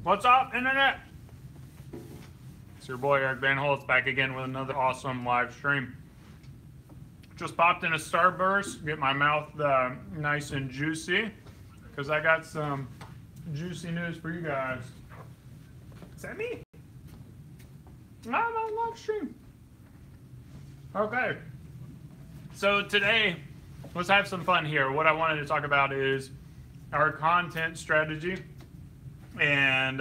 What's up, Internet? It's your boy Eric Van Holtz back again with another awesome live stream. Just popped in a Starburst, get my mouth nice and juicy, because I got some juicy news for you guys. Is that me? I'm on live stream. Okay. So today, let's have some fun here. What I wanted to talk about is our content strategy and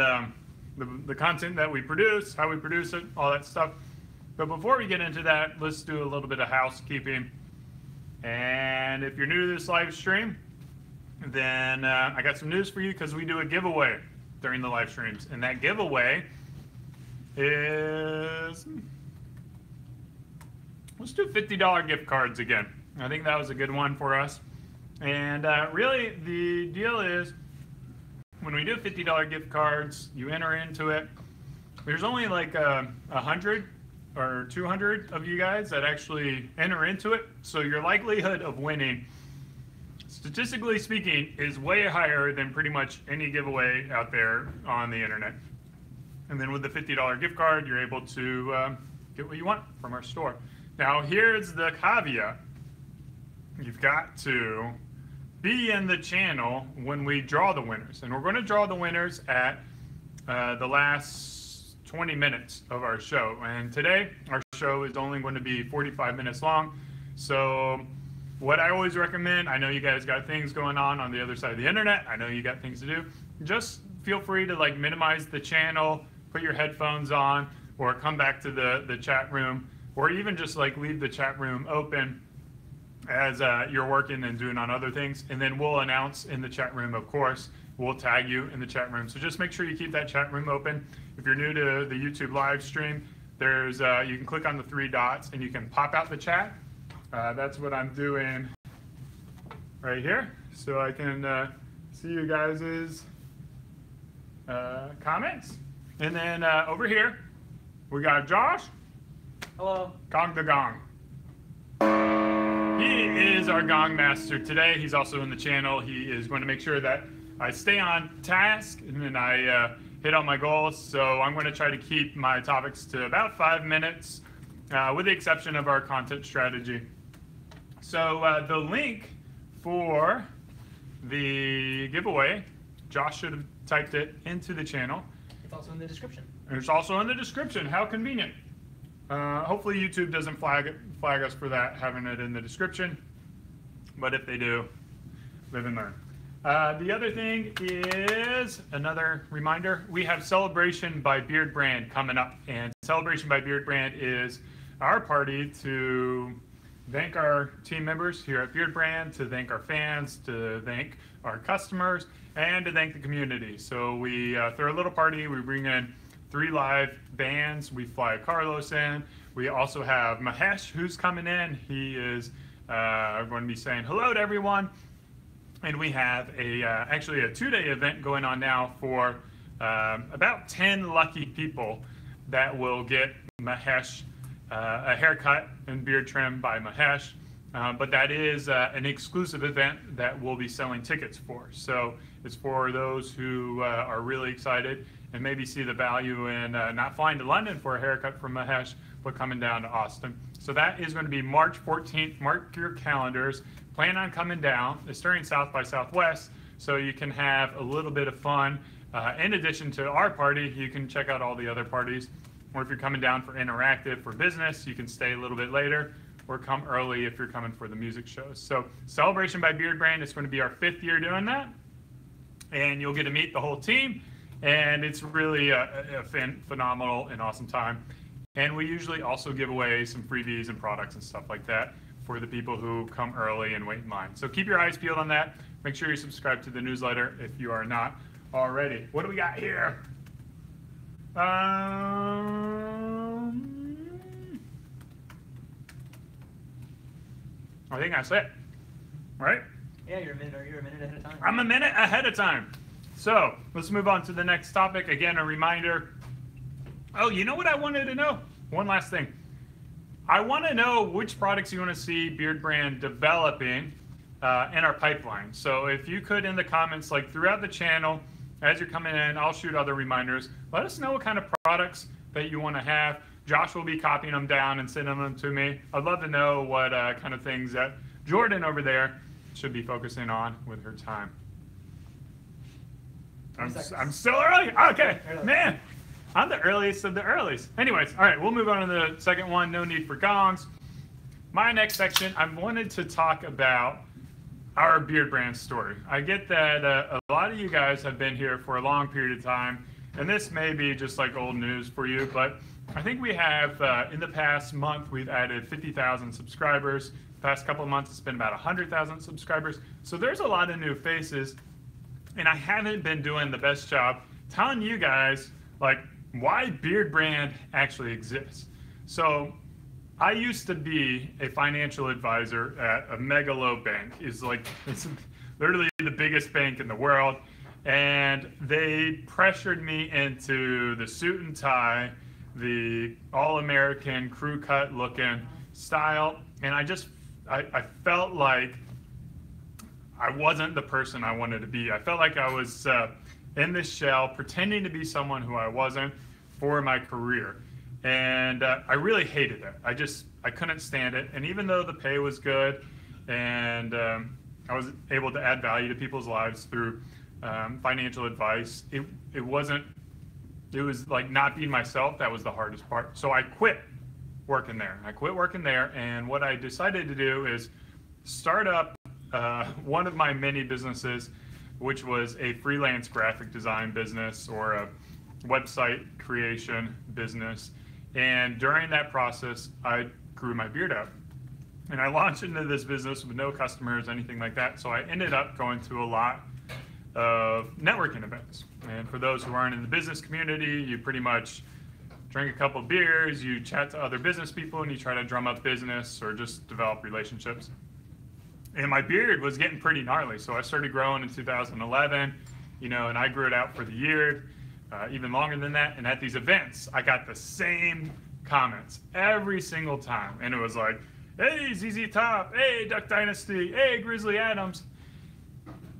the content that we produce, how we produce it, all that stuff. But before we get into that, let's do a little bit of housekeeping. And if you're new to this live stream, then I got some news for you, because we do a giveaway during the live streams. And that giveaway is, let's do $50 gift cards again. I think that was a good one for us. And really, the deal is, when we do $50 gift cards, you enter into it. There's only like 100 or 200 of you guys that actually enter into it. So your likelihood of winning, statistically speaking, is way higher than pretty much any giveaway out there on the internet. And then with the $50 gift card, you're able to get what you want from our store. Now, here's the caveat. You've got to be in the channel when we draw the winners. And we're going to draw the winners at the last 20 minutes of our show. And today, our show is only going to be 45 minutes long. So what I always recommend, I know you guys got things going on the other side of the internet. I know you got things to do. Just feel free to like minimize the channel, put your headphones on, or come back to the chat room, or even just like leave the chat room open as you're working and doing on other things. And then we'll announce in the chat room, of course. We'll tag you in the chat room. So just make sure you keep that chat room open. If you're new to the YouTube live stream, there's you can click on the 3 dots and you can pop out the chat. That's what I'm doing right here. So I can see you guys' comments. And then over here, we got Josh. Hello. Gong the Gong. He is our gong master today. He's also in the channel. He is going to make sure that I stay on task and then I hit all my goals. So I'm going to try to keep my topics to about 5 minutes, with the exception of our content strategy. So the link for the giveaway, Josh should have typed it into the channel. It's also in the description. It's also in the description. How convenient. Hopefully YouTube doesn't flag us for that, having it in the description. But if they do, live and learn. The other thing is, another reminder, we have Celebration by Beardbrand coming up. And Celebration by Beardbrand is our party to thank our team members here at Beardbrand, to thank our fans, to thank our customers, and to thank the community. So we throw a little party. We bring in 3 live bands. We fly Carlos in. We also have Mahesh, who's coming in. He is going to be saying hello to everyone. And we have actually a 2-day event going on now for about 10 lucky people that will get Mahesh a haircut and beard trim by Mahesh. But that is an exclusive event that we'll be selling tickets for. So it's for those who are really excited and maybe see the value in not flying to London for a haircut from Mahesh, but coming down to Austin. So that is going to be March 14th. Mark your calendars. Plan on coming down. It's during South by Southwest, so you can have a little bit of fun. In addition to our party, you can check out all the other parties. Or if you're coming down for interactive, for business, you can stay a little bit later, or come early if you're coming for the music shows. So Celebration by Beardbrand is going to be our 5th year doing that. And you'll get to meet the whole team. And it's really a phenomenal and awesome time. And we usually also give away some freebies and products and stuff like that for the people who come early and wait in line. So keep your eyes peeled on that. Make sure you subscribe to the newsletter if you are not already. What do we got here? I think that's it, right? Yeah, you're a minute ahead of time. I'm a minute ahead of time. So let's move on to the next topic. Again, a reminder. Oh, you know what I wanted to know? One last thing. I want to know which products you want to see Beardbrand developing in our pipeline. So if you could, in the comments, like throughout the channel, as you're coming in, I'll shoot other reminders. Let us know what kind of products that you want to have. Josh will be copying them down and sending them to me. I'd love to know what kind of things that Jordan over there should be focusing on with her time. I'm still early? Okay, man. I'm the earliest of the earliest. Anyways, all right, we'll move on to the second one, no need for gongs. My next section, I wanted to talk about our Beardbrand story. I get that a lot of you guys have been here for a long period of time, and this may be just like old news for you, but I think we have, in the past month, we've added 50,000 subscribers. The past couple of months, it's been about 100,000 subscribers. So there's a lot of new faces, and I haven't been doing the best job telling you guys, like, why Beardbrand actually exists. So I used to be a financial advisor at a megalo bank. It's literally the biggest bank in the world. And they pressured me into the suit and tie, the all-American crew cut looking style. And I felt like I wasn't the person I wanted to be. I felt like I was in this shell, pretending to be someone who I wasn't for my career. And I really hated it. I couldn't stand it. And even though the pay was good and I was able to add value to people's lives through financial advice, it was like not being myself. That was the hardest part. So I quit working there. And what I decided to do is start up one of my many businesses, which was a freelance graphic design business or a website creation business. And during that process, I grew my beard out. And I launched into this business with no customers, anything like that. So I ended up going to a lot of networking events. And for those who aren't in the business community, you pretty much drink a couple of beers, you chat to other business people, and you try to drum up business or just develop relationships. And my beard was getting pretty gnarly. So I started growing in 2011, and I grew it out for the year. Even longer than that. And at these events, I got the same comments every single time. And it was like, hey, ZZ Top, hey, Duck Dynasty, hey, Grizzly Adams.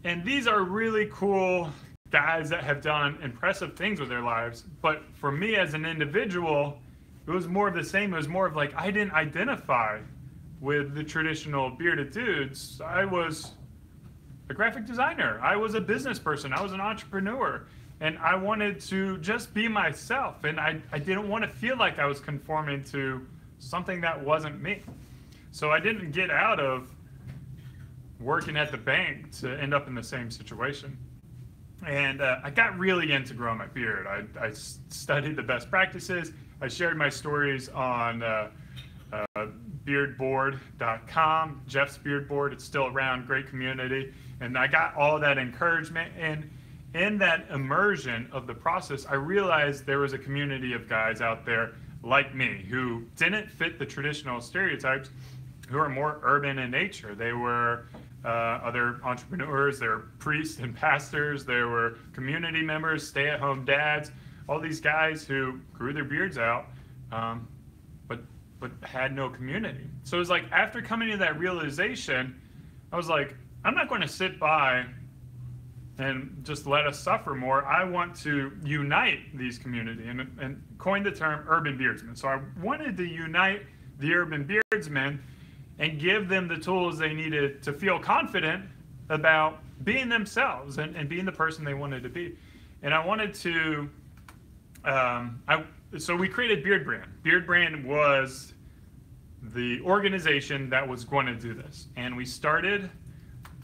And these are really cool guys that have done impressive things with their lives. But for me as an individual, it was more of the same. It was more of like, I didn't identify with the traditional bearded dudes. I was a graphic designer. I was a business person. I was an entrepreneur. And I wanted to just be myself. And I didn't want to feel like I was conforming to something that wasn't me. So I didn't get out of working at the bank to end up in the same situation. And I got really into growing my beard. I studied the best practices. I shared my stories on beardboard.com, Jeff's Beardboard. It's still around, great community. And I got all that encouragement. And in that immersion of the process, I realized there was a community of guys out there like me who didn't fit the traditional stereotypes, who are more urban in nature. They were other entrepreneurs, they were priests and pastors, they were community members, stay-at-home dads, all these guys who grew their beards out, but had no community. So it was like, after coming to that realization, I was like, I'm not going to sit by and just let us suffer more. I want to unite these community and coined the term urban beardsmen. So I wanted to unite the urban beardsmen and give them the tools they needed to feel confident about being themselves and being the person they wanted to be. And I wanted to, so we created Beardbrand. Beardbrand was the organization that was going to do this. And we started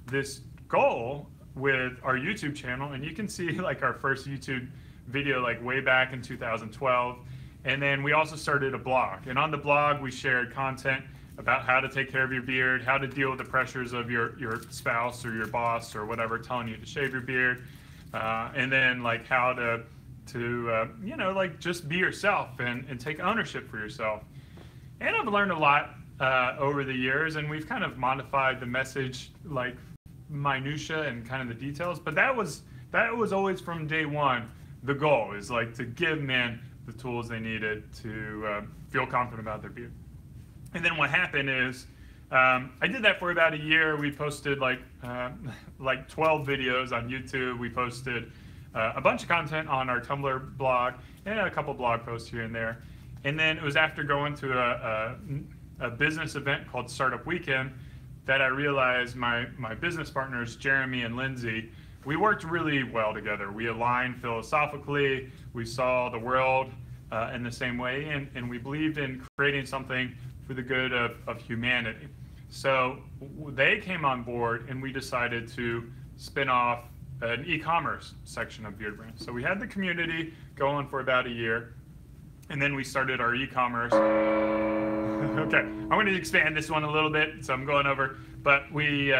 this goal with our YouTube channel, and you can see like our first YouTube video like way back in 2012. And then we also started a blog, and on the blog we shared content about how to take care of your beard, how to deal with the pressures of your spouse or your boss or whatever telling you to shave your beard, and then like how to like just be yourself and take ownership for yourself. And I've learned a lot over the years, and we've kind of modified the message like minutia and kind of the details, but that was always from day one. The goal is like to give men the tools they needed to feel confident about their beard. And then what happened is I did that for about a year. We posted like 12 videos on YouTube. We posted a bunch of content on our Tumblr blog and a couple blog posts here and there. And then it was after going to a business event called Startup Weekend that I realized my business partners, Jeremy and Lindsay, we worked really well together. We aligned philosophically, we saw the world in the same way, and we believed in creating something for the good of humanity. So they came on board and we decided to spin off an e-commerce section of Beardbrand. So we had the community going for about a year, and then we started our e-commerce. Okay, I'm going to expand this one a little bit, so I'm going over, but we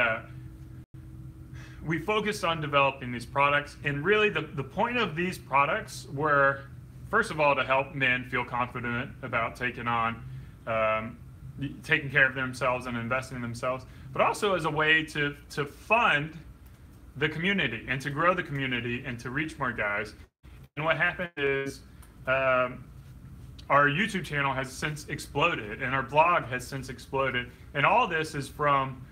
focused on developing these products, and really the point of these products were, first of all, to help men feel confident about taking care of themselves and investing in themselves, but also as a way to fund the community and to grow the community and to reach more guys. And what happened is our YouTube channel has since exploded, and our blog has since exploded, and all this is from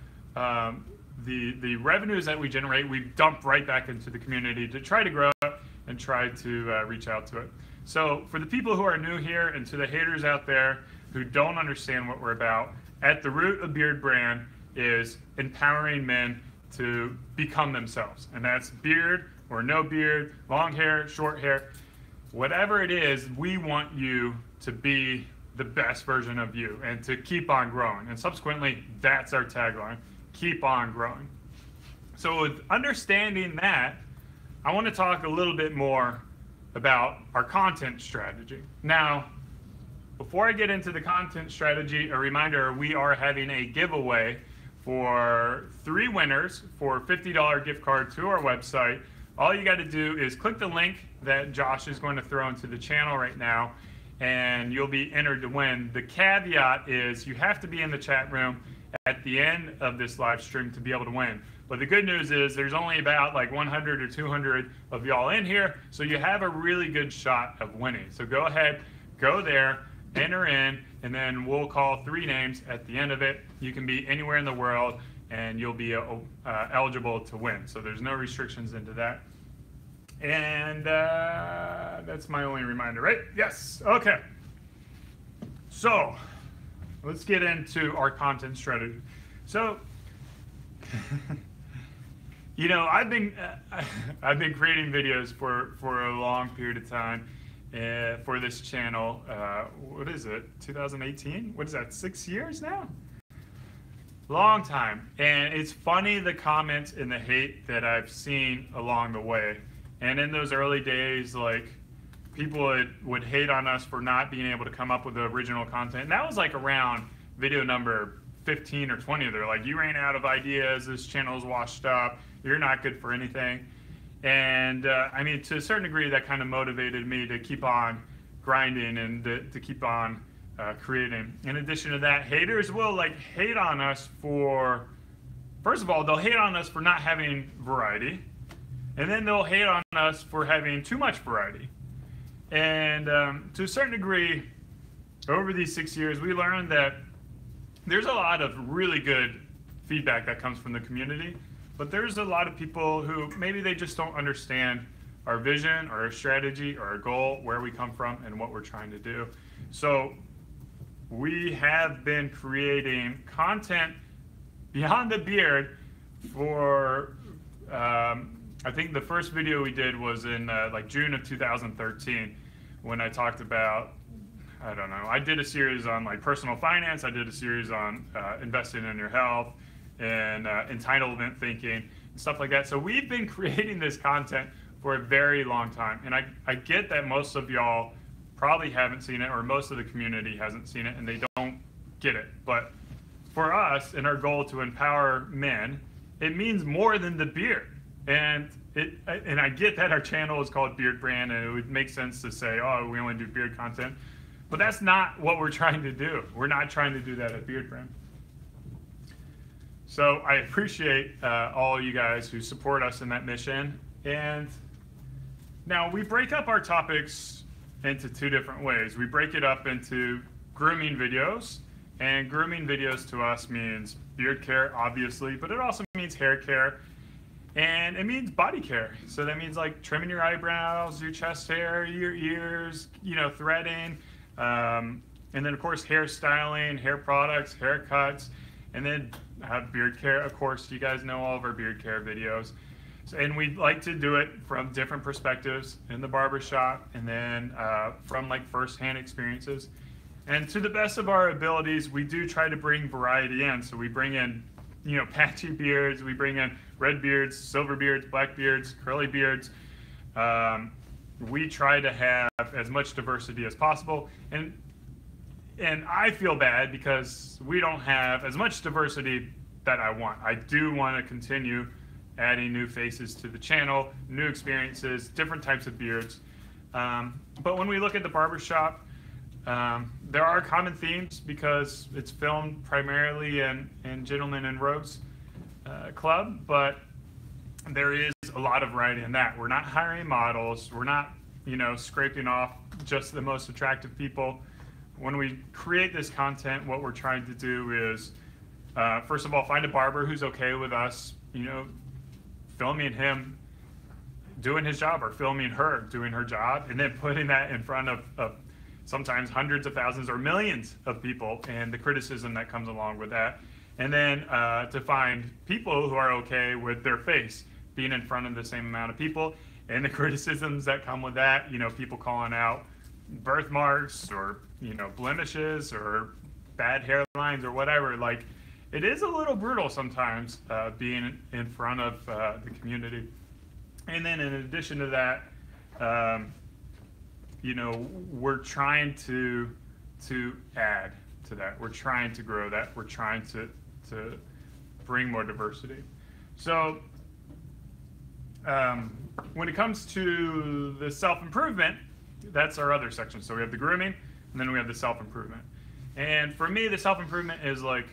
the revenues that we generate. We dump right back into the community to try to grow it and try to reach out to it. So for the people who are new here and to the haters out there who don't understand what we're about, at the root of Beardbrand is empowering men to become themselves. And that's beard or no beard, long hair, short hair, whatever it is, we want you to be the best version of you and to keep on growing. And subsequently, that's our tagline, keep on growing. So with understanding that, I want to talk a little bit more about our content strategy. Now, before I get into the content strategy, a reminder, we are having a giveaway for 3 winners for a $50 gift card to our website. All you got to do is click the link that Josh is going to throw into the channel right now, and you'll be entered to win. The caveat is you have to be in the chat room at the end of this live stream to be able to win. But the good news is there's only about like 100 or 200 of y'all in here, so you have a really good shot of winning. So go ahead, go there, enter in, and then we'll call 3 names at the end of it. You can be anywhere in the world and you'll be eligible to win. So there's no restrictions into that. And that's my only reminder, right? Yes, okay. So let's get into our content strategy. So, you know, I've been creating videos for a long period of time for this channel. What is it? 2018? What is that? 6 years now? Long time. And it's funny the comments and the hate that I've seen along the way. And in those early days, like, people would hate on us for not being able to come up with the original content. And that was like around video number 15 or 20. They're like, you ran out of ideas, this channel's washed up, you're not good for anything. And I mean, to a certain degree, that kind of motivated me to keep on grinding and to keep on creating. In addition to that, haters will like hate on us for, first of all, they'll hate on us for not having variety. And then they'll hate on us for having too much variety. And to a certain degree, over these 6 years, we learned that there's a lot of really good feedback that comes from the community, but there's a lot of people who maybe they just don't understand our vision or our strategy or our goal, where we come from and what we're trying to do. So we have been creating content beyond the beard for, I think the first video we did was in like June of 2013 when I talked about, I don't know, I did a series on like personal finance, I did a series on investing in your health and entitlement thinking and stuff like that. So we've been creating this content for a very long time. And I get that most of y'all probably haven't seen it, or most of the community hasn't seen it, and they don't get it. But for us and our goal to empower men, it means more than the beard. And I get that our channel is called Beardbrand, and it would make sense to say, oh, we only do beard content. But that's not what we're trying to do. We're not trying to do that at Beardbrand. So I appreciate all you guys who support us in that mission. And now we break up our topics into 2 different ways. We break it up into grooming videos, and grooming videos to us means beard care, obviously, but it also means hair care. And it means body care. So that means like trimming your eyebrows, your chest hair, your ears, threading. And then of course, hairstyling, hair products, haircuts, and then beard care. Of course, you guys know all of our beard care videos. So, and we like to do it from different perspectives in the barbershop, and then from like firsthand experiences. And to the best of our abilities, we do try to bring variety in. So we bring in, patchy beards, we bring in red beards, silver beards, black beards, curly beards. We try to have as much diversity as possible. And I feel bad because we don't have as much diversity that I want. I do want to continue adding new faces to the channel, new experiences, different types of beards. But when we look at the barbershop, there are common themes because it's filmed primarily in Gentlemen and Rogues Club, but there is a lot of variety in that. We're not hiring models. We're not, scraping off just the most attractive people. When we create this content, what we're trying to do is, first of all, find a barber who's okay with us, filming him doing his job or filming her doing her job, and then putting that in front of sometimes hundreds of thousands or millions of people and the criticism that comes along with that. And then to find people who are okay with their face being in front of the same amount of people and the criticisms that come with that, people calling out birthmarks or, blemishes or bad hairlines or whatever. Like, it is a little brutal sometimes being in front of the community. And then in addition to that, we're trying to add to that. We're trying to grow that. We're trying to bring more diversity. So when it comes to the self-improvement, that's our other section. So we have the grooming, and then we have the self-improvement. And for me, the self-improvement is like,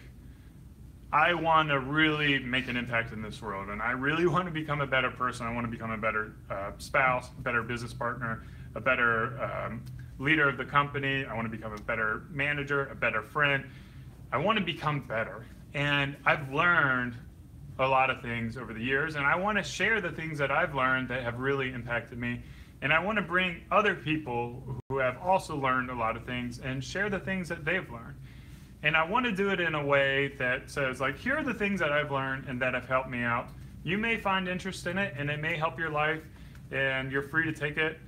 I want to really make an impact in this world, and I really want to become a better person. I want to become a better spouse, a better business partner, a better leader of the company. I want to become a better manager, a better friend. I want to become better. And I've learned a lot of things over the years, and I want to share the things that I've learned that have really impacted me. And I want to bring other people who have also learned a lot of things and share the things that they've learned. And I want to do it in a way that says, like, here are the things that I've learned and that have helped me out. You may find interest in it, and it may help your life, and you're free to take it,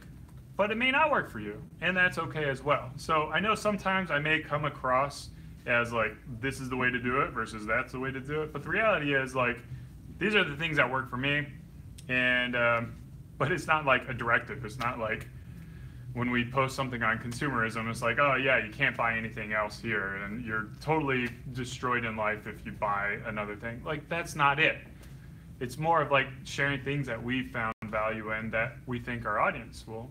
but it may not work for you, and that's okay as well. So I know sometimes I may come across as like, this is the way to do it versus that's the way to do it, but the reality is, like, these are the things that work for me, and but it's not like a directive. It's not like when we post something on consumerism, it's like, oh yeah, you can't buy anything else here, and you're totally destroyed in life if you buy another thing. Like, that's not it. It's more of like sharing things that we found value in that we think our audience will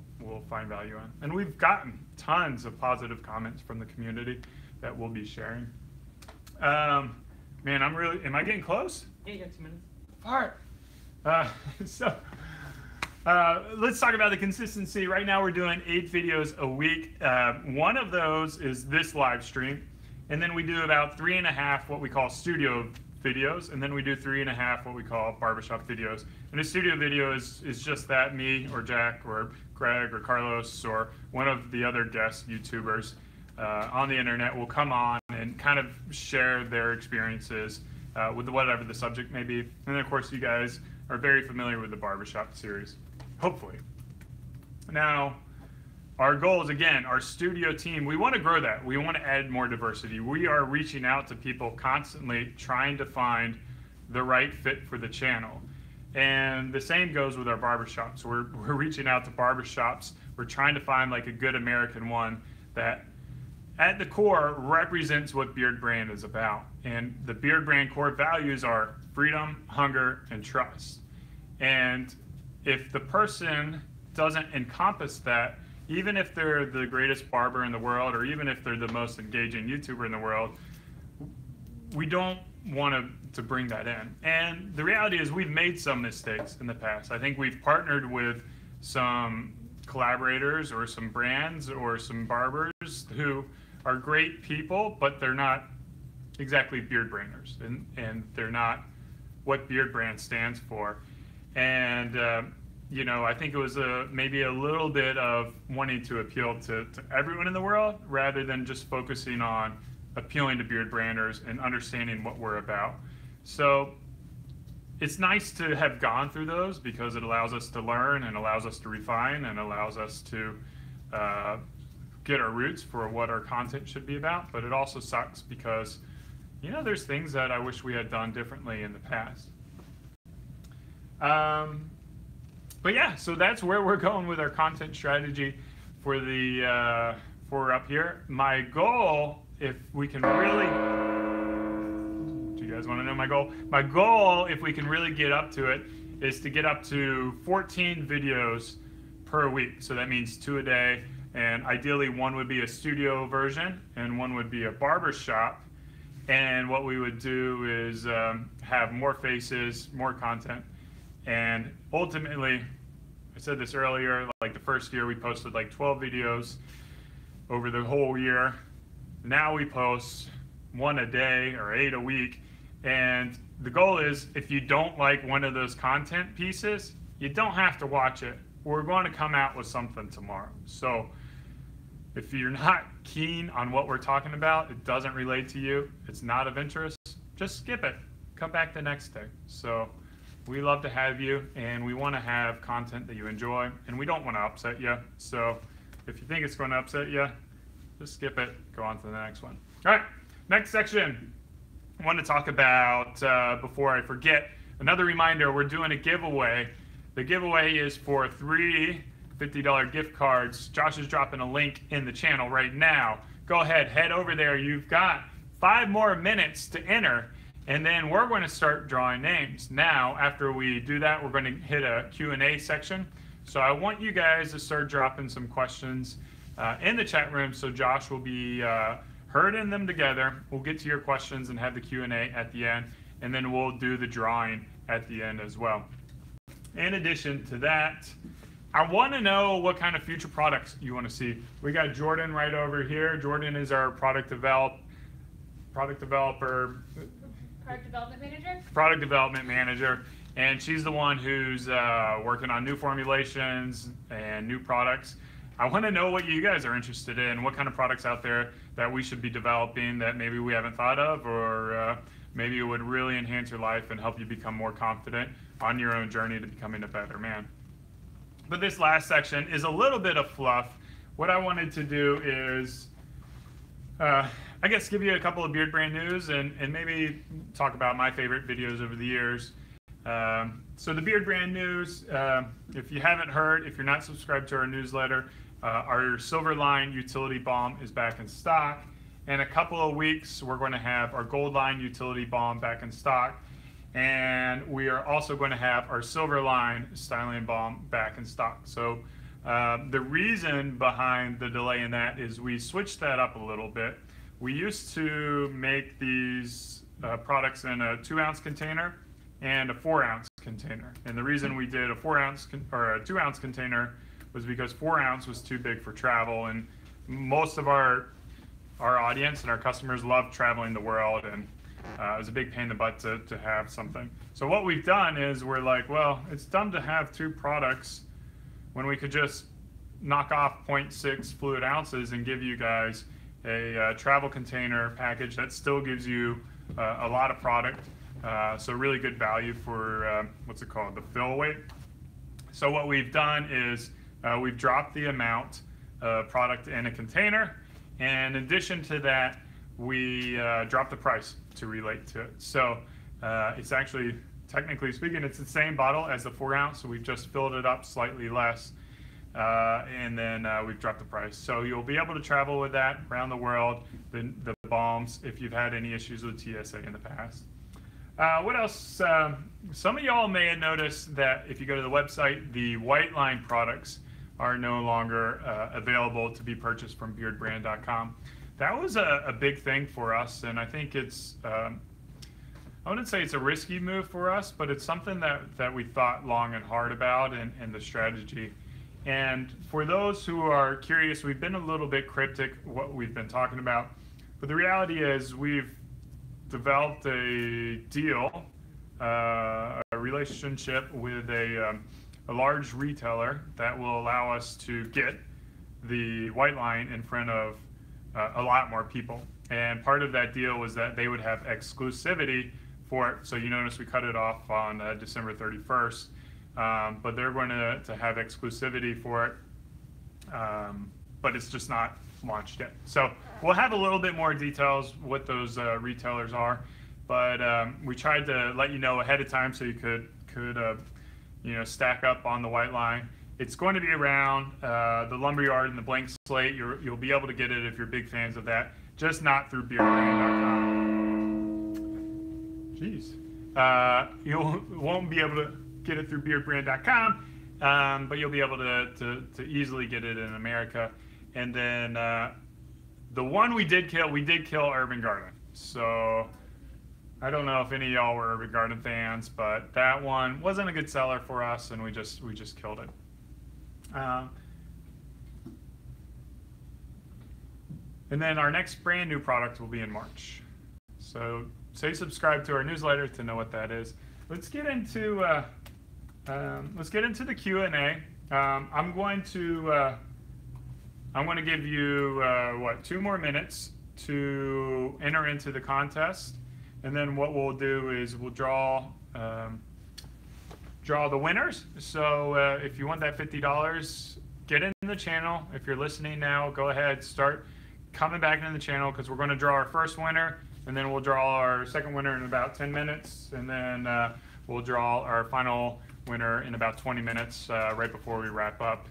find value in. And we've gotten tons of positive comments from the community that we'll be sharing. Man, am I getting close? Yeah, you got 2 minutes. Fart. Let's talk about the consistency. Right now we're doing 8 videos a week. One of those is this live stream. And then we do about 3.5 what we call studio videos. And then we do 3.5 what we call barbershop videos. And a studio video is just that, me or Jack or Greg or Carlos or one of the other guest YouTubers on the internet will come on and kind of share their experiences with whatever the subject may be. And then of course you guys are very familiar with the barbershop series. Hopefully. Now, our goal is, again, our studio team, we want to grow that. We want to add more diversity. We are reaching out to people constantly trying to find the right fit for the channel. And the same goes with our barbershops. We're reaching out to barbershops. We're trying to find like a good American one that at the core represents what Beardbrand is about. And the Beardbrand core values are freedom, hunger, and trust. And if the person doesn't encompass that, even if they're the greatest barber in the world, or even if they're the most engaging YouTuber in the world, we don't want to bring that in. And the reality is we've made some mistakes in the past. I think we've partnered with some collaborators or some brands or some barbers who are great people, but they're not exactly Beardbranders, and they're not what Beardbrand stands for. And you know, I think it was maybe a little bit of wanting to appeal to everyone in the world rather than just focusing on appealing to beard branders and understanding what we're about. So it's nice to have gone through those because it allows us to learn and allows us to refine and allows us to get our roots for what our content should be about. But it also sucks because, you know, there's things that I wish we had done differently in the past. But yeah, so that's where we're going with our content strategy for the for up here. My goal, if we can really, do you guys want to know my goal? My goal, if we can really get up to it, is to get up to 14 videos per week. So that means 2 a day, and ideally one would be a studio version and one would be a barber shop. And what we would do is have more faces, more content, and ultimately, I said this earlier, like the first year we posted like 12 videos over the whole year. Now we post 1 a day or 8 a week. And the goal is, if you don't like one of those content pieces, you don't have to watch it. We're going to come out with something tomorrow. So if you're not keen on what we're talking about, it doesn't relate to you, it's not of interest, just skip it. Come back the next day. So we love to have you, and we want to have content that you enjoy, and we don't want to upset you. So if you think it's going to upset you, just skip it, go on to the next one. All right, next section. I want to talk about, before I forget, another reminder, we're doing a giveaway. The giveaway is for 3 $50 gift cards. Josh is dropping a link in the channel right now. Go ahead, head over there. You've got 5 more minutes to enter. And then we're going to start drawing names. Now, after we do that, we're going to hit a Q&A section. So I want you guys to start dropping some questions in the chat room, so Josh will be herding them together. We'll get to your questions and have the Q&A at the end, and then we'll do the drawing at the end as well. In addition to that, I want to know what kind of future products you want to see. We got Jordan right over here. Jordan is our product developer. Product development manager? Product development manager, and she's the one who's working on new formulations and new products. I want to know what you guys are interested in, what kind of products out there that we should be developing that maybe we haven't thought of, or maybe it would really enhance your life and help you become more confident on your own journey to becoming a better man. But this last section is a little bit of fluff. What I wanted to do is I guess give you a couple of Beardbrand news and maybe talk about my favorite videos over the years. So the Beardbrand news, if you haven't heard, if you're not subscribed to our newsletter, our Silver Line Utility Balm is back in stock. In a couple of weeks, we're going to have our Gold Line Utility Balm back in stock. And we are also going to have our Silver Line Styling Balm back in stock. So the reason behind the delay in that is we switched that up a little bit. We used to make these products in a 2-ounce container and a 4-ounce container. And the reason we did a 4-ounce or a 2-ounce container was because 4-ounce was too big for travel, and most of our audience and our customers love traveling the world, and it was a big pain in the butt to have something. So what we've done is we're like, well, it's dumb to have 2 products when we could just knock off 0.6 fluid ounces and give you guys a travel container package that still gives you a lot of product. So really good value for, what's it called, the fill weight. So what we've done is we've dropped the amount of product in a container, and in addition to that, we dropped the price to relate to it. So it's actually, technically speaking, it's the same bottle as the 4-ounce, so we've just filled it up slightly less, and then we've dropped the price. So you'll be able to travel with that around the world, the balms, if you've had any issues with TSA in the past. What else? Some of y'all may have noticed that if you go to the website, the white line products are no longer available to be purchased from beardbrand.com. That was a big thing for us, and I think it's, I wouldn't say it's a risky move for us, but it's something that we thought long and hard about, and the strategy. And for those who are curious, we've been a little bit cryptic what we've been talking about, but the reality is we've developed a deal, a a relationship with a large retailer that will allow us to get the white line in front of a lot more people. And part of that deal was that they would have exclusivity for it. So you notice we cut it off on December 31st, but they're going to have exclusivity for it, but it's just not launched yet. So we'll have a little bit more details what those retailers are, but we tried to let you know ahead of time so you could stack up on the white line. It's going to be around the Lumberyard and the Blank Slate. You'll be able to get it if you're big fans of that, just not through beardbrand.com. Jeez. You won't be able to get it through beardbrand.com, but you'll be able to easily get it in America. And then the one we did kill Urban Garden. So I don't know if any of y'all were Urban Garden fans, but that one wasn't a good seller for us, and we just killed it. And then our next brand new product will be in March. So say subscribe to our newsletter to know what that is. Let's get into the Q&A. I'm going to give you 2 more minutes to enter into the contest, and then what we'll do is we'll draw the winners. So if you want that $50, get in the channel. If you're listening now, go ahead, start coming back into the channel, because we're going to draw our first winner, and then we'll draw our second winner in about 10 minutes, and then we'll draw our final winner in about 20 minutes right before we wrap up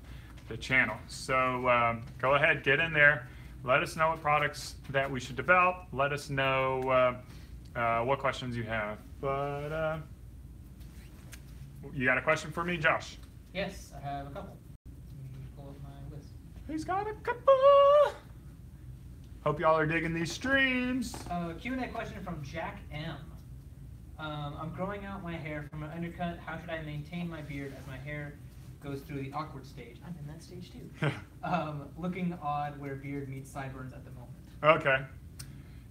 the channel. So go ahead, get in there. Let us know what products that we should develop. Let us know what questions you have. But you got a question for me, Josh? Yes, I have a couple. Let me pull up my list. He's got a couple. Hope y'all are digging these streams. Q&A question from Jack M. I'm growing out my hair from an undercut. How should I maintain my beard as my hair goes through the awkward stage? I'm in that stage too. Looking odd where beard meets sideburns at the moment. Okay.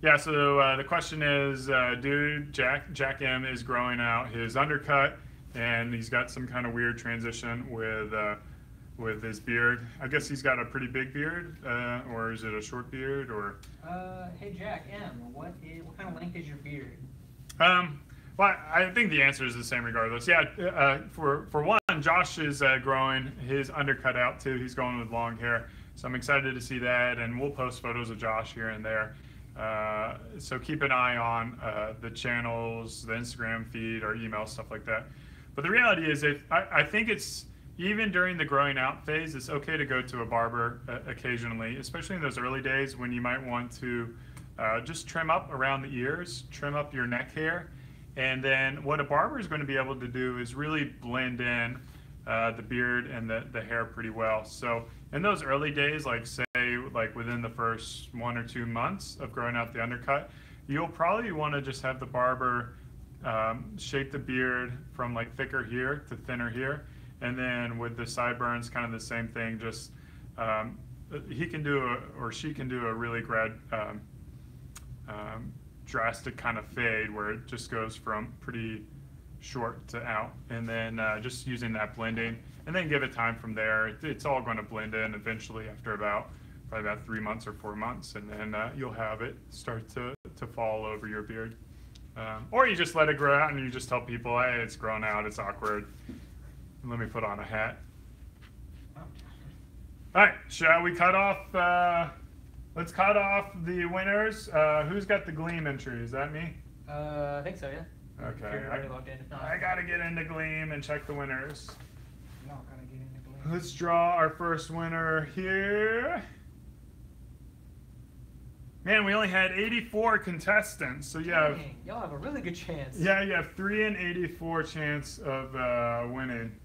Yeah, so the question is, dude, Jack M is growing out his undercut, and he's got some kind of weird transition with his beard. I guess he's got a pretty big beard, or is it a short beard, or? Hey Jack M, what kind of length is your beard? Well, I think the answer is the same regardless. Yeah, for one, Josh is growing his undercut out too. He's going with long hair, so I'm excited to see that, and we'll post photos of Josh here and there. So keep an eye on the channels, the Instagram feed, our email, stuff like that. But the reality is, I think it's, even during the growing out phase, it's okay to go to a barber occasionally, especially in those early days when you might want to just trim up around the ears, trim up your neck hair. And then what a barber is going to be able to do is really blend in the beard and the hair pretty well. So in those early days, like within the first 1 or 2 months of growing out the undercut, you'll probably want to just have the barber shape the beard from like thicker here to thinner here. And then with the sideburns, kind of the same thing, just he can do or she can do a really drastic kind of fade where it just goes from pretty short to out, and then just using that blending, and then give it time from there. It's all going to blend in eventually after probably about 3 months or 4 months, and then you'll have it start to fall over your beard. Or you just let it grow out and you just tell people, hey, it's grown out, it's awkward, let me put on a hat. All right, shall we cut off? Let's cut off the winners. Who's got the Gleam entry? Is that me? I think so, yeah. Okay. If you're already logged in. If not, I gotta get into Gleam and check the winners. No, gotta get into Gleam. Let's draw our first winner here. Man, we only had 84 contestants, so you have. Dang, y'all have a really good chance. Yeah, you have 3 in 84 chance of winning.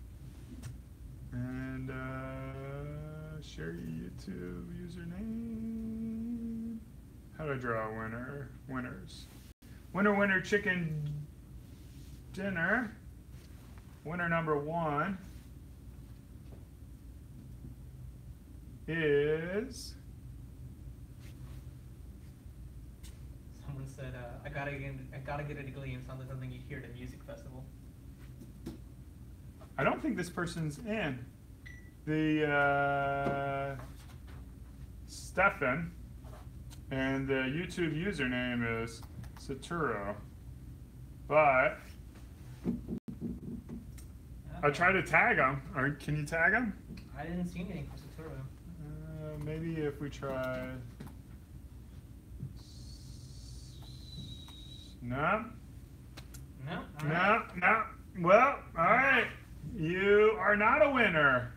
And share YouTube username. How do I draw a winner? Winners. Winner, chicken dinner. Winner number 1 is. Someone said, I gotta get into Gleam. Sounds like something you hear at a music festival. I don't think this person's in. The Stefan, and the YouTube username is Saturo. But I tried to tag him. Or can you tag him? I didn't see anything for Saturo. Maybe if we try. No. No. No. No. Well, all right. You are not a winner,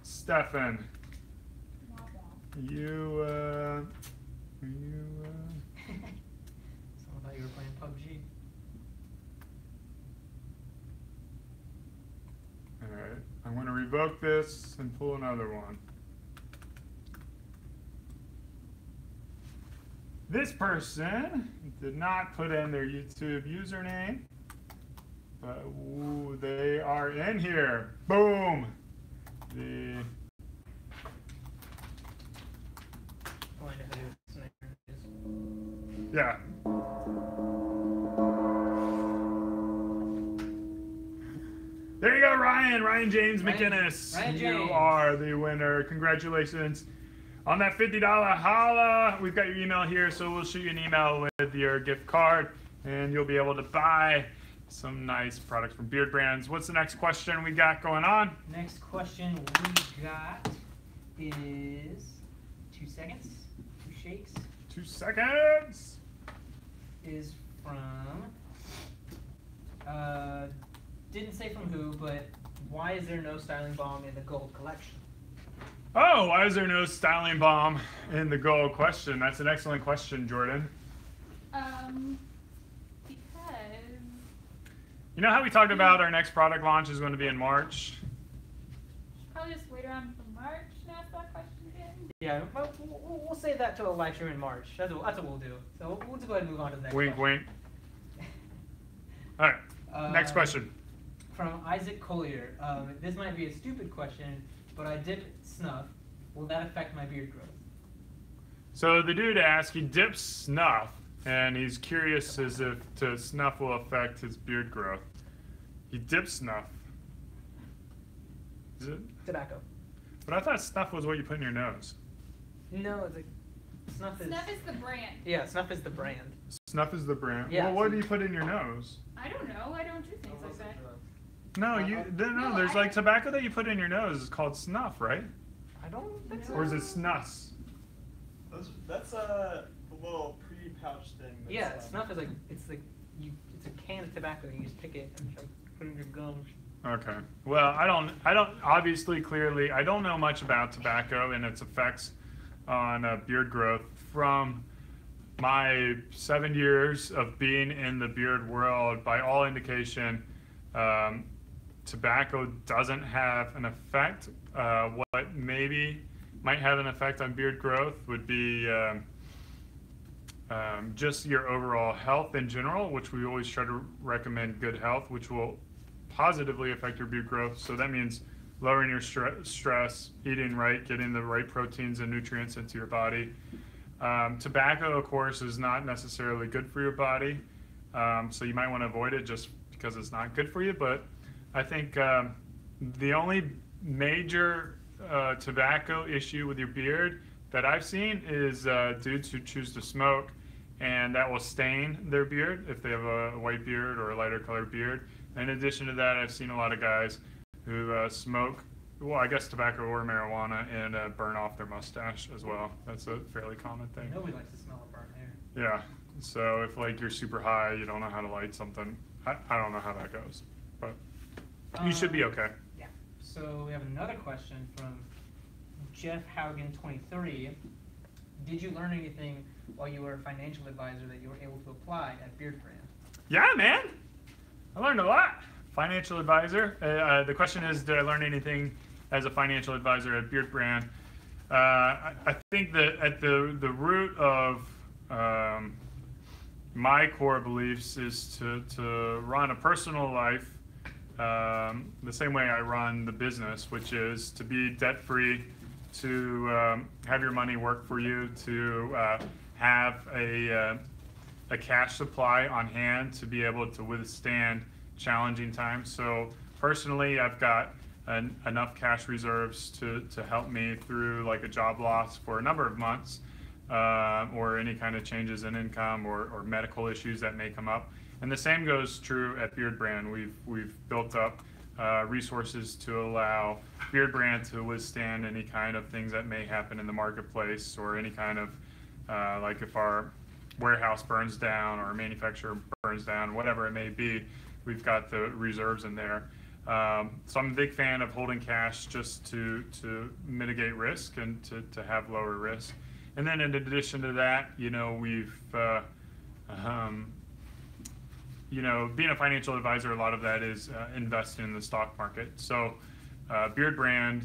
Stefan. You. Someone thought you were playing PUBG. All right. I'm going to revoke this and pull another one. This person did not put in their YouTube username, but ooh, they are in here. Boom. Yeah. There you go, Ryan. Ryan James McInnes. Ryan James. You are the winner. Congratulations on that $50 holla. We've got your email here, so we'll shoot you an email with your gift card, and you'll be able to buy some nice products from Beardbrand. What's the next question we got going on? Next question we got is 2 seconds, 2 shakes. 2 seconds. Is from, didn't say from who, but why is there no styling balm in the gold collection? Oh, why is there no styling balm in the gold question? That's an excellent question, Jordan. Because... You know how we talked about our next product launch is going to be in March? Probably just wait around until March and ask that question again. Yeah, we'll save that till a live stream in March. That's what we'll do. So we'll just go ahead and move on to the next Wink, question. wink. All right, next question. From Isaac Collier. This might be a stupid question, but I dip snuff. Will that affect my beard growth? So the dude asked, he dips snuff, and he's curious as if snuff will affect his beard growth. He dips snuff. Is it? Tobacco. But I thought snuff was what you put in your nose. No, it's like snuff is. Snuff is the brand. Yeah, snuff is the brand. Snuff is the brand. Yeah, well, what so do you put in your nose? I don't know. I don't do things like that. No, No, there's I like don't- tobacco that you put in your nose is called snuff, right? I don't think so. Or is it snus? That's a little pre-pouch thing. That's, Yeah, snuff is like it's a can of tobacco. You just pick it and like, put it in your gums. Okay. Well, I don't obviously clearly I don't know much about tobacco and its effects on beard growth from my 7 years of being in the beard world. By all indication, tobacco doesn't have an effect. What maybe might have an effect on beard growth would be just your overall health in general, which we always try to recommend good health, which will positively affect your beard growth. So that means lowering your stress, eating right, getting the right proteins and nutrients into your body. Tobacco, of course, is not necessarily good for your body, so you might want to avoid it just because it's not good for you. But I think the only major tobacco issue with your beard that I've seen is dudes who choose to smoke, and that will stain their beard if they have a white beard or a lighter colored beard. In addition to that, I've seen a lot of guys who smoke, well, I guess tobacco or marijuana, and burn off their mustache as well. That's a fairly common thing. Nobody likes to smell a burnt hair. Yeah. So if like you're super high, you don't know how to light something. I don't know how that goes, but you should be okay. Yeah. So we have another question from Jeff Haugen 23. Did you learn anything while you were a financial advisor that you were able to apply at Beardbrand? Yeah, man. I learned a lot. Financial advisor. The question is, did I learn anything as a financial advisor at Beardbrand? I think that at the root of my core beliefs is to run a personal life the same way I run the business, which is to be debt-free, to have your money work for you, to have a cash supply on hand to be able to withstand challenging times. So Personally, I've got enough cash reserves to help me through like a job loss for a number of months, or any kind of changes in income or medical issues that may come up. And the same goes true at Beardbrand. We've built up resources to allow Beardbrand to withstand any kind of things that may happen in the marketplace, or any kind of like if our warehouse burns down or a manufacturer burns down, whatever it may be, we've got the reserves in there. So I'm a big fan of holding cash just to mitigate risk and to have lower risk. And then in addition to that, we've being a financial advisor, a lot of that is investing in the stock market. So Beardbrand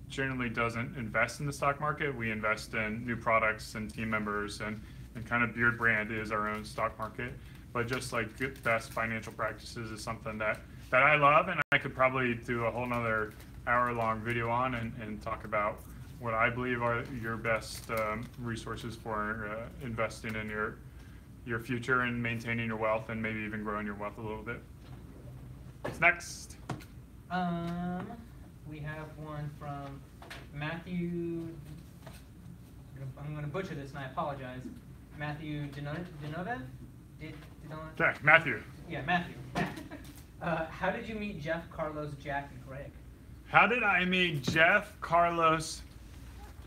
generally doesn't invest in the stock market. We invest in new products and team members, and kind of Beardbrand is our own stock market. But just like good, best financial practices is something that I love, and I could probably do a whole nother hour-long video on and talk about what I believe are your best resources for investing in your future and maintaining your wealth, and maybe even growing your wealth a little bit. What's next? We have one from Matthew. I'm going to butcher this, and I apologize. Matthew Dinovev? Okay, Matthew. Yeah, Matthew. How did you meet Jeff, Carlos, Jack, and Greg? How did I meet Jeff, Carlos,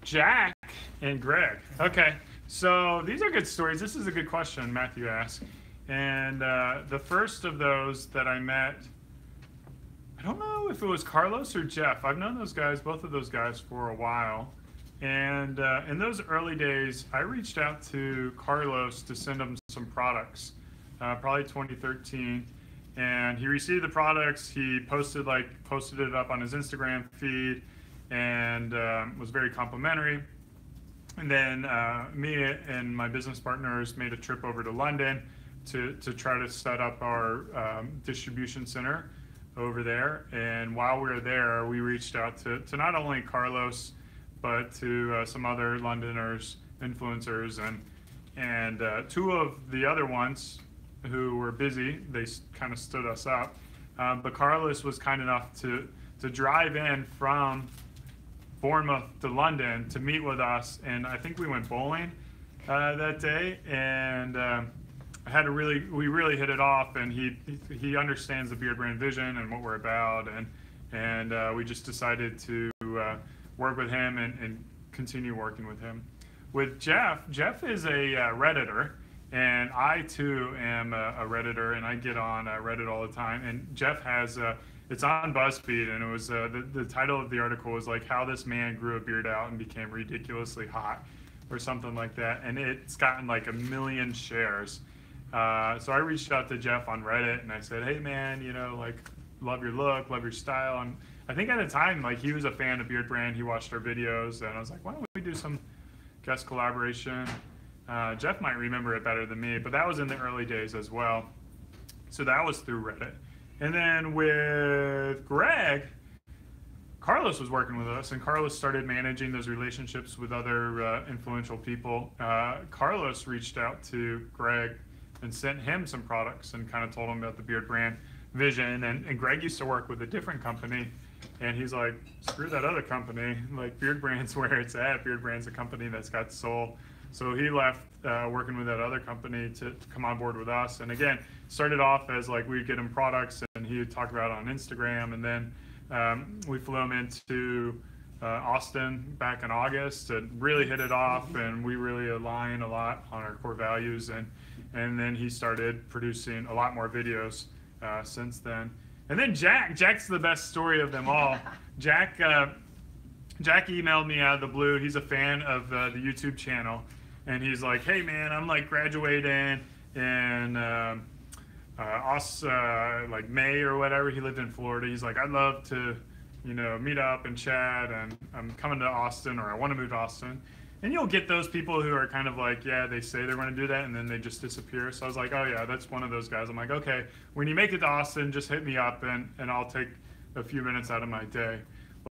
Jack, and Greg? Okay, so these are good stories. This is a good question Matthew asked. And the first of those that I met, I don't know if it was Carlos or Jeff. I've known those guys, both of those guys, for a while. And in those early days, I reached out to Carlos to send him some products, probably 2013. And he received the products. He posted it up on his Instagram feed, and was very complimentary. And then me and my business partners made a trip over to London to try to set up our distribution center over there. And while we were there, we reached out to not only Carlos, but to some other Londoners, influencers, and two of the other ones who were busy, they kind of stood us up. But Carlos was kind enough to drive in from Bournemouth to London to meet with us, and I think we went bowling that day, and we really hit it off, and he understands the Beardbrand vision and what we're about, and we just decided to work with him and continue working with him. With Jeff is a Redditor, and I too am a Redditor, and I get on Reddit all the time. And Jeff has it's on BuzzFeed, and it was the title of the article was like how this man grew a beard out and became ridiculously hot, or something like that. And it's gotten like 1 million shares. So I reached out to Jeff on Reddit, and I said, hey man, love your look, love your style. And I think at the time, he was a fan of Beardbrand. He watched our videos, and I was like, why don't we do some guest collaboration? Jeff might remember it better than me, but that was in the early days as well. So that was through Reddit. And then with Greg, Carlos was working with us, and Carlos started managing those relationships with other influential people. Carlos reached out to Greg and sent him some products and kind of told him about the Beardbrand vision. And Greg used to work with a different company, and he's like, screw that other company. Beardbrand's where it's at. Beardbrand's a company that's got soul. So he left working with that other company to come on board with us. And again, started off as we'd get him products, and he would talk about it on Instagram. And then we flew him into Austin back in August and really hit it off. And we really align a lot on our core values. And then he started producing a lot more videos since then. And then Jack's the best story of them all. Jack emailed me out of the blue. He's a fan of the YouTube channel. And he's like, hey man, I'm graduating in May or whatever. He lived in Florida. He's like, I'd love to, meet up and chat, and I'm coming to Austin, or I want to move to Austin. And you'll get those people who are kind of yeah, they say they're going to do that, and then they just disappear. So I was like, oh yeah, that's one of those guys. I'm like, okay, when you make it to Austin, just hit me up, and I'll take a few minutes out of my day.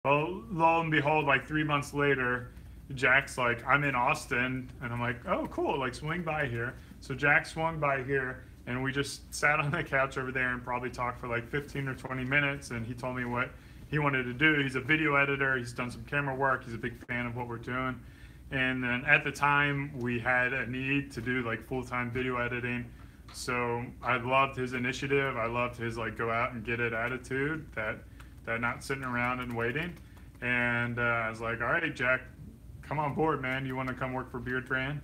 Well, lo and behold, 3 months later, Jack's like, I'm in Austin, and I'm like, oh, cool, swing by here. So Jack swung by here, and we just sat on the couch over there and probably talked for like 15 or 20 minutes, and he told me what he wanted to do. He's a video editor. He's done some camera work. He's a big fan of what we're doing. And then at the time, we had a need to do like full-time video editing. So I loved his initiative. I loved his like go out and get it attitude, that not sitting around and waiting. And I was like, all right, Jack, come on board, man. You want to come work for Beardbrand?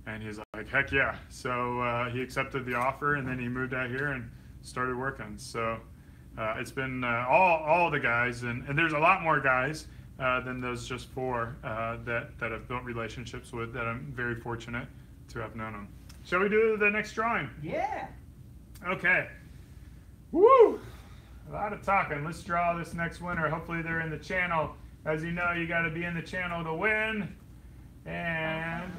And he's like, heck yeah. So he accepted the offer, and then he moved out here and started working. So it's been all the guys, and there's a lot more guys than those just four that I've built relationships with, that I'm very fortunate to have known them. Shall we do the next drawing? Yeah. Okay. Woo! A lot of talking. Let's draw this next winner. Hopefully they're in the channel. As you know, you got to be in the channel to win. And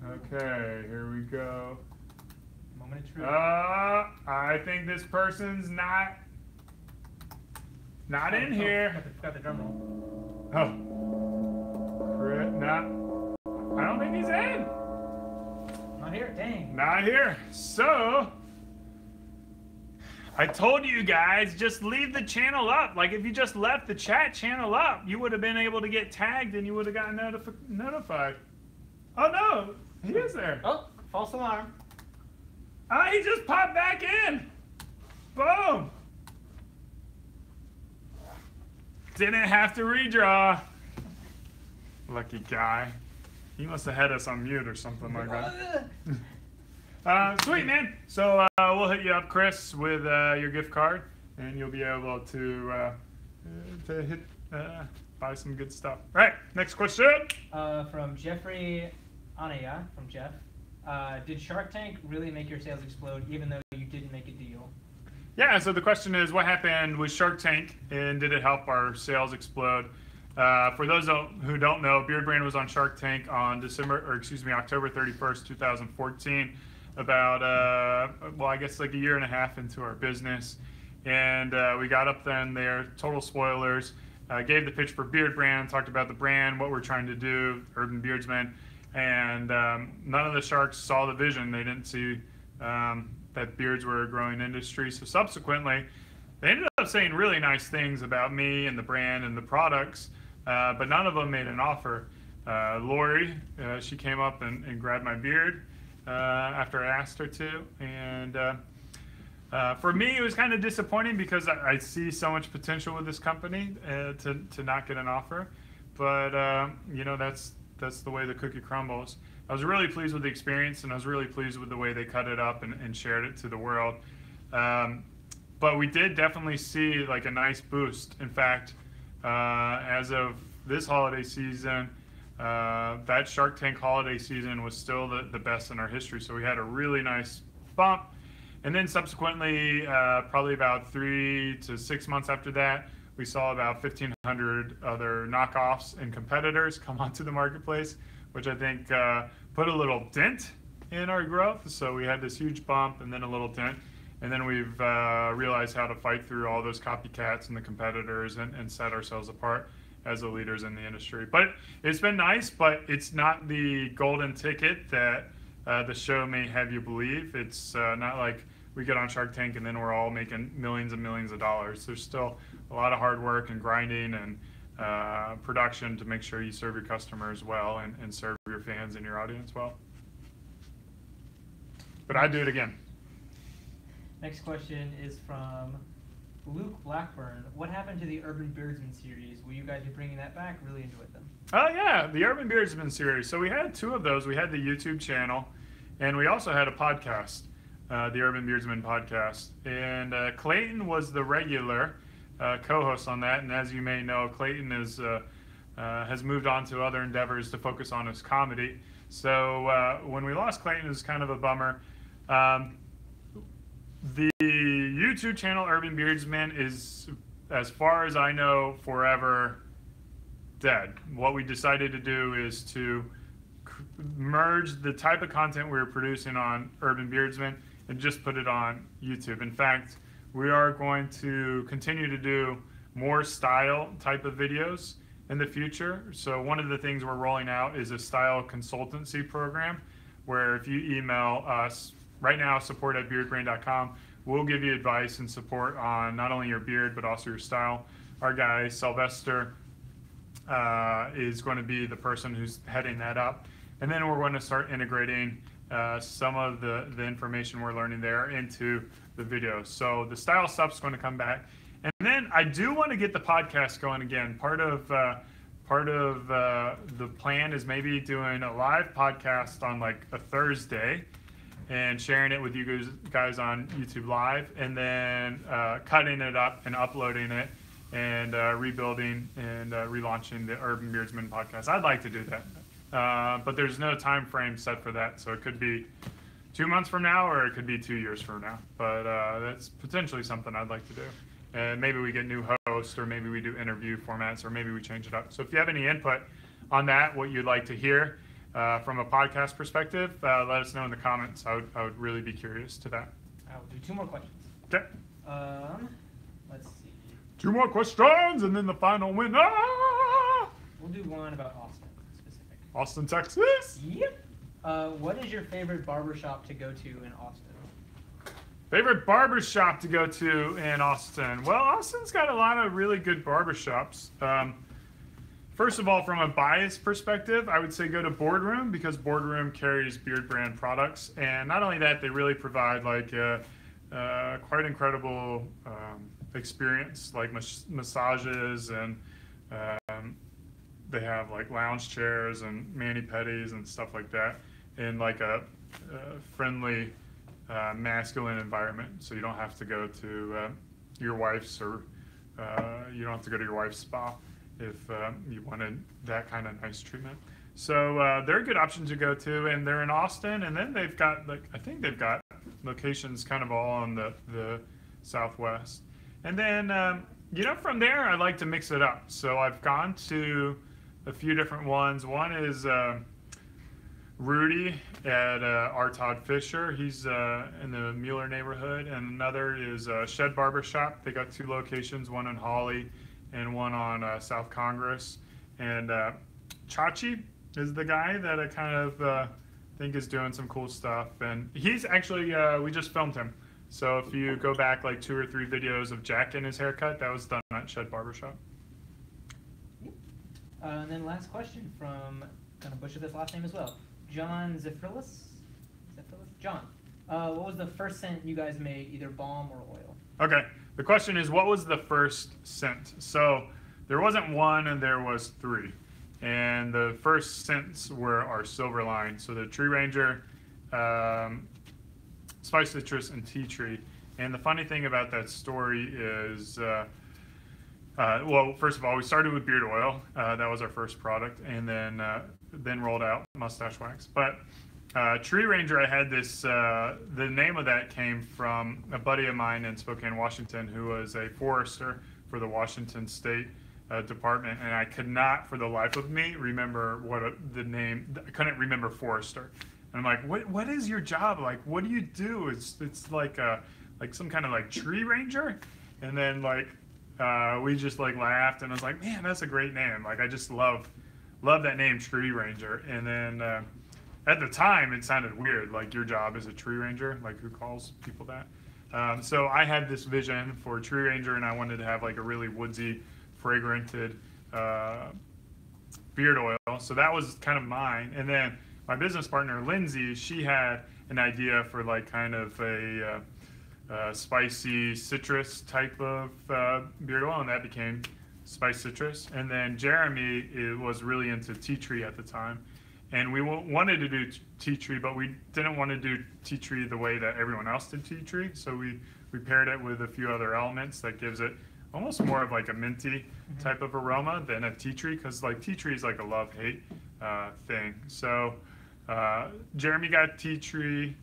okay, here we go. Moment of truth. I think this person's not in here. Got the drum roll. Oh. No. I don't think he's in. Not here. Dang. Not here. So I told you guys, just leave the channel up. Like if you just left the chat channel up, you would have been able to get tagged and you would have gotten notified. Oh no, he is there. Oh, false alarm. He just popped back in. Boom. Didn't have to redraw. Lucky guy. He must have had us on mute or something like that. Sweet, man. So we'll hit you up, Chris, with your gift card, and you'll be able to hit buy some good stuff. All right, next question. From Jeffrey Anaya, from Jeff. Did Shark Tank really make your sales explode, even though you didn't make a deal? Yeah, so the question is, what happened with Shark Tank, and did it help our sales explode? For those who don't know, Beardbrand was on Shark Tank on October 31st, 2014, about, well, I guess like a year and a half into our business. And we got up then there, total spoilers, gave the pitch for Beardbrand, talked about the brand, what we're trying to do, Urban Beardsmen, and none of the sharks saw the vision. They didn't see that beards were a growing industry. So subsequently, they ended up saying really nice things about me and the brand and the products, but none of them made an offer. Lori, she came up and grabbed my beard after I asked her to. And for me, it was kind of disappointing because I see so much potential with this company to not get an offer. But, you know, that's the way the cookie crumbles. I was really pleased with the experience, and I was really pleased with the way they cut it up and shared it to the world. But we did definitely see like a nice boost. In fact, as of this holiday season, that Shark Tank holiday season was still the best in our history. So we had a really nice bump. And then subsequently, probably about 3 to 6 months after that, we saw about 1,500 other knockoffs and competitors come onto the marketplace, which I think put a little dent in our growth. So we had this huge bump and then a little dent. And then we've realized how to fight through all those copycats and the competitors and set ourselves apart as the leaders in the industry. But it's been nice, but it's not the golden ticket that the show may have you believe. It's not like we get on Shark Tank and then we're all making millions and millions of dollars. There's still a lot of hard work and grinding and production to make sure you serve your customers well and serve your fans and your audience well. But I'd do it again. Next question is from Luke Blackburn. What happened to the Urban Beardsman series? Will you guys be bringing that back? Really enjoyed them. Oh yeah, the Urban Beardsman series. So we had 2 of those. We had the YouTube channel, and we also had a podcast, the Urban Beardsman podcast. And Clayton was the regular co-host on that. And as you may know, Clayton has moved on to other endeavors to focus on his comedy. So when we lost Clayton, it was kind of a bummer. The YouTube channel Urban Beardsman is, as far as I know, forever dead. What we decided to do is to merge the type of content we were producing on Urban Beardsman and just put it on YouTube. In fact, we are going to continue to do more style type of videos in the future. So one of the things we're rolling out is a style consultancy program where if you email us right now, support@beardbrand.com, we'll give you advice and support on not only your beard, but also your style. Our guy, Sylvester, is going to be the person who's heading that up. And then we're going to start integrating some of the information we're learning there into the videos. So the style stuff's going to come back. And then I do want to get the podcast going again. Part of the plan is maybe doing a live podcast on like a Thursday and sharing it with you guys on YouTube Live, and then cutting it up and uploading it and rebuilding and relaunching the Urban Beardsman podcast. I'd like to do that, but there's no time frame set for that, so it could be 2 months from now or it could be 2 years from now. But that's potentially something I'd like to do. And maybe we get new hosts, or maybe we do interview formats, or maybe we change it up. So if you have any input on that, what you'd like to hear from a podcast perspective, let us know in the comments. I would really be curious to that. I will do 2 more questions. Okay. Let's see. 2 more questions, and then the final winner. We'll do one about Austin specific. Austin, Texas. Yep. What is your favorite barbershop to go to in Austin? Favorite barbershop to go to in Austin? Well, Austin's got a lot of really good barbershops. First of all, from a bias perspective, I would say go to Boardroom, because Boardroom carries Beardbrand products. And not only that, they really provide like quite incredible experience, like massages, and they have like lounge chairs and mani-pedis and stuff like that in like a friendly, masculine environment. So you don't have to go to your wife's, or you don't have to go to your wife's spa if you wanted that kind of nice treatment. So they're a good option to go to, and they're in Austin. And then they've got, like, I think they've got locations kind of all on the Southwest. And then, from there, I like to mix it up. So I've gone to a few different ones. One is Rudy at R. Todd Fisher. He's in the Mueller neighborhood. And another is Shed Barbershop. They got 2 locations, one in Hawley and one on South Congress. And Chachi is the guy that I kind of think is doing some cool stuff. And he's actually, we just filmed him. So if you go back like 2 or 3 videos of Jack and his haircut, that was done at Shed Barbershop. And then last question from, gonna butcher this last name as well, John Zephyrilus? John, what was the first scent you guys made, either balm or oil? Okay, the question is, what was the first scent? So there wasn't 1, and there was 3. And the first scents were our Silverline. So the Tree Ranger, Spice Citrus, and Tea Tree. And the funny thing about that story is, well, first of all, we started with beard oil. That was our first product, and then rolled out mustache wax. But Tree Ranger, I had this, the name of that came from a buddy of mine in Spokane, Washington, who was a forester for the Washington State Department, and I could not, for the life of me, remember the name. I couldn't remember forester. And I'm like, what is your job? Like, what do you do? It's like some kind of like tree ranger. And then like we just like laughed, and I was like, man, that's a great name. Like, I just love that name, Tree Ranger. And then at the time, it sounded weird. Like, your job is a tree ranger. Like, who calls people that? So I had this vision for Tree Ranger, and I wanted to have like a really woodsy, fragranted beard oil. So that was kind of mine. And then my business partner, Lindsay, she had an idea for like kind of a spicy citrus type of beard oil, and that became Spice Citrus. And then Jeremy was really into tea tree at the time. And we wanted to do tea tree, but we didn't want to do tea tree the way that everyone else did tea tree. So we paired it with a few other elements that gives it almost more of like a minty type of aroma than a tea tree, because like tea tree is like a love-hate thing. So Jeremy got tea tree,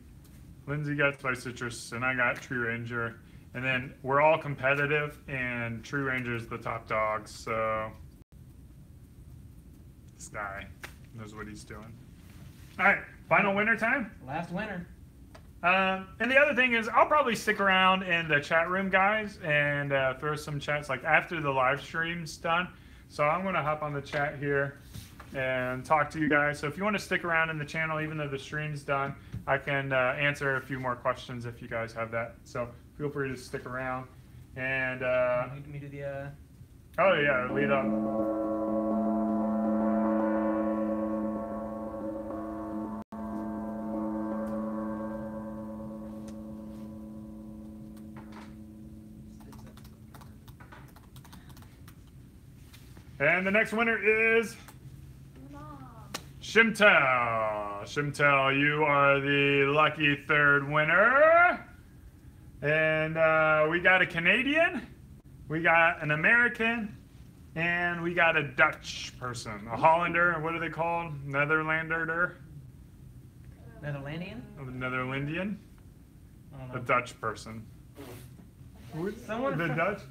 Lindsay got Spice Citrus, and I got Tree Ranger. And then we're all competitive, and Tree Ranger is the top dog. So this guy knows what he's doing. All right, final winner time. Last winner. And the other thing is, I'll probably stick around in the chat room, guys, and throw some chats like after the live stream's done. So I'm going to hop on the chat here and talk to you guys. So if you want to stick around in the channel, even though the stream's done, I can answer a few more questions if you guys have that. So feel free to stick around. And Let me do the. oh yeah, lead up. And the next winner is Shimtel. Shimtel, you are the lucky third winner. And we got a Canadian, we got an American, and we got a Dutch person. A Hollander, what are they called? Netherlander? Netherlandian? A Netherlandian? I don't A know. Dutch person. Someone The from- Dutch?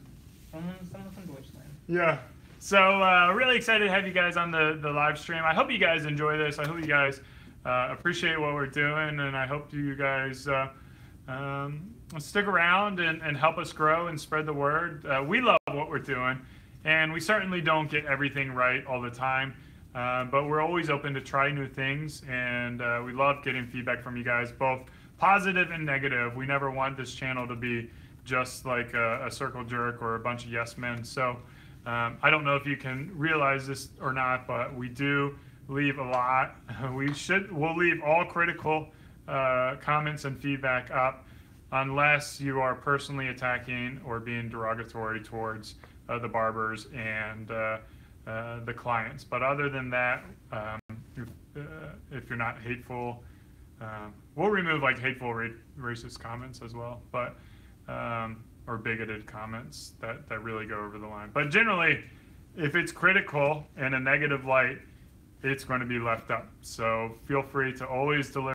Someone from Deutschland. Yeah. So really excited to have you guys on the live stream. I hope you guys enjoy this. I hope you guys appreciate what we're doing, and I hope you guys stick around and help us grow and spread the word. We love what we're doing, and we certainly don't get everything right all the time, but we're always open to try new things, and we love getting feedback from you guys, both positive and negative. We never want this channel to be just like a circle jerk or a bunch of yes men. So I don't know if you can realize this or not, but we do leave a lot. We'll leave all critical comments and feedback up unless you are personally attacking or being derogatory towards the barbers and the clients. But other than that, if you're not hateful, we'll remove like hateful racist comments as well. But or bigoted comments that really go over the line. But generally, if it's critical in a negative light, it's going to be left up. So feel free to always deliver